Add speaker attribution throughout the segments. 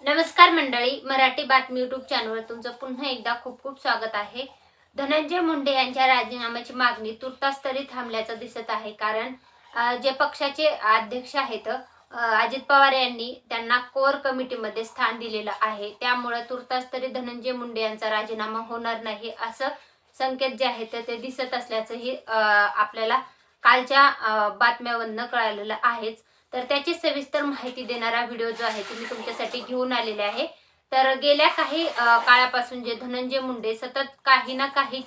Speaker 1: नमस्कार मंडळी, मराठी बातमी यूट्यूब चॅनलवर तुमचं पुन्हा एकदा खूप खूप स्वागत आहे. धनंजय मुंडे यांच्या राजीनाम्याची मागणी तुर्तास तरी थांबल्याचं दिसत आहे. कारण जे पक्षाचे अध्यक्ष आहेत अजित पवार यांनी त्यांना कोर कमिटीमध्ये स्थान दिलेलं आहे. त्यामुळे तुर्तास तरी धनंजय मुंडे यांचा राजीनामा होणार नाही असं संकेत जे आहेत ते दिसत असल्याचंही आपल्याला कालच्या बातम्यावरून कळालेलं आहेच. तर त्याची सविस्तर माहिती देणारा व्हिडिओ जो आहे तो मी तुमच्यासाठी घेऊन आलेले आहे. तर गेल्या काही काळापासून जे धनंजय मुंडे सतत काही ना काही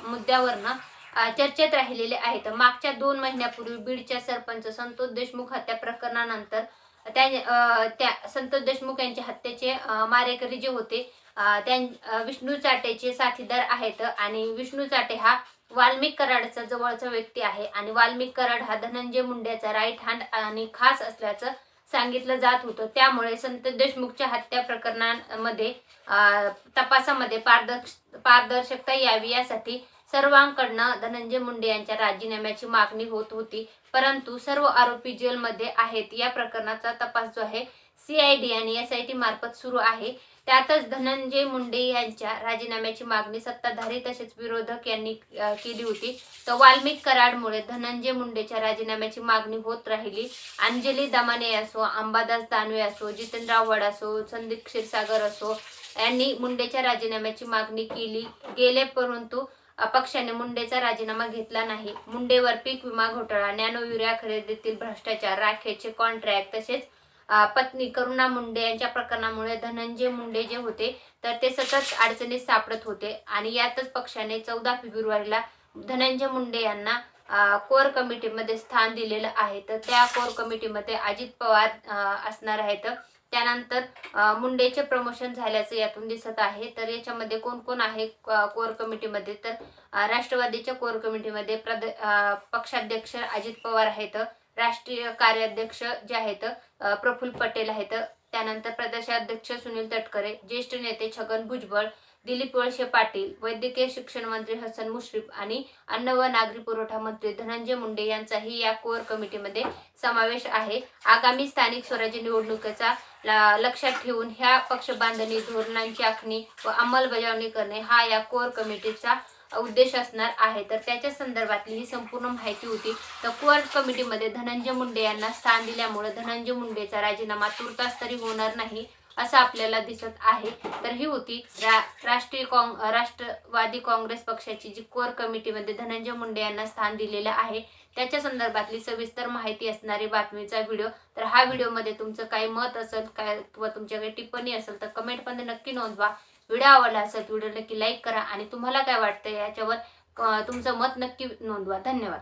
Speaker 1: मुद्द्यावरनं चर्चेत राहिलेले आहेत. मागच्या 2 महिन्यापूर्वी बीडच्या सरपंच संतोष देशमुख हत्या प्रकरणानंतर त्या संतोष देशमुख यांच्या हत्येचे मारेकरी जे होते विष्णू चाटेचे साथीदार आहेत आणि विष्णू चाटे हा वाल्मिक कराडचा जवळचा व्यक्ती आहे आणि वाल्मिक कराड हा धनंजय मुंडेचा राईट हँड आणि खास असल्याचं सांगितलं जात होतं. त्यामुळे संतोष देशमुखच्या हत्या प्रकरणामध्ये तपासामध्ये पारदर्शकता यावी यासाठी सर्वांकडनं धनंजय मुंडे यांच्या राजीनाम्याची मागणी होत होती. परंतु सर्व आरोपी जेलमध्ये आहेत. या प्रकरणाचा तपास जो आहे CID आणि SIT मार्फत सुरू आहे. त्यातच धनंजय मुंडे यांच्या राजीनाम्याची मागणी सत्ताधारी तसेच विरोधक यांनी केली होती. तर वाल्मिक कराडमुळे धनंजय मुंडेच्या राजीनाम्याची मागणी होत राहिली. अंजली दमाने असो, अंबादास दानवे असो, जितेंद्र आव्हाड असो, संदीप क्षीरसागर असो यांनी मुंडेच्या राजीनाम्याची मागणी केली परंतु पक्षाने मुंडेचा राजीनामा घेतला नाही. मुंडेवर पीक विमा घोटाळा, नॅनो युरिया खरेदीतील भ्रष्टाचार, राखेचे कॉन्ट्रॅक्ट तसेच पत्नी करुणा मुंडे यांच्या प्रकरणामुळे धनंजय मुंडे जे होते तर ते सतत अडचणीत सापडत होते आणि यातच पक्षाने 14 फेब्रुवारीला धनंजय मुंडे यांना कोर कमिटीमध्ये स्थान दिलेलं आहे. तर त्या कोर कमिटीमध्ये अजित पवार असणार आहेत. त्यानंतर मुंडेचे प्रमोशन झाल्याचं यातून दिसत आहे. तर याच्यामध्ये कोण कोण आहे कोर कमिटीमध्ये, तर राष्ट्रवादीच्या कोर कमिटीमध्ये पक्षाध्यक्ष अजित पवार आहेत, राष्ट्रीय कार्याध्यक्ष जे आहेत प्रफुल्ल पटेल आहेत, त्यानंतर प्रदेशाध्यक्ष सुनील तटकरे, ज्येष्ठ नेते छगन भुजबळ, दिलीप वळसे पाटील, वैद्यकीय शिक्षण मंत्री हसन मुश्रीफ आणि अन्न व नागरी पुरवठा मंत्री धनंजय मुंडे यांचाही या कोर कमिटीमध्ये समावेश आहे. आगामी स्थानिक स्वराज्य निवडणुकीचा लक्षात ठेवून ह्या पक्ष बांधणी धोरणांची आखणी व अंमलबजावणी करणे हा या कोर कमिटीचा उद्देश असणार आहे. तर त्याच्या संदर्भातली ही संपूर्ण माहिती होती. तर कोर कमिटीमध्ये धनंजय मुंडे यांना स्थान दिल्यामुळे धनंजय मुंडेचा राजीनामा तुर्तास तरी होणार नाही असं आपल्याला दिसत आहे. तर ही होती राष्ट्रवादी काँग्रेस पक्षाची जी कोर कमिटीमध्ये धनंजय मुंडे यांना स्थान दिलेलं आहे त्याच्या संदर्भातली सविस्तर माहिती असणारी बातमीचा व्हिडिओ. तर हा व्हिडिओमध्ये तुमचं काही मत असेल काय किंवा तुमच्याकडे टिप्पणी असेल तर कमेंटमध्ये नक्की नोंदवा. व्हिडिओ आवडला असेल व्हिडिओ नक्की लाईक करा आणि तुम्हाला काय वाटतं याच्यावर तुमचं मत नक्की नोंदवा. धन्यवाद.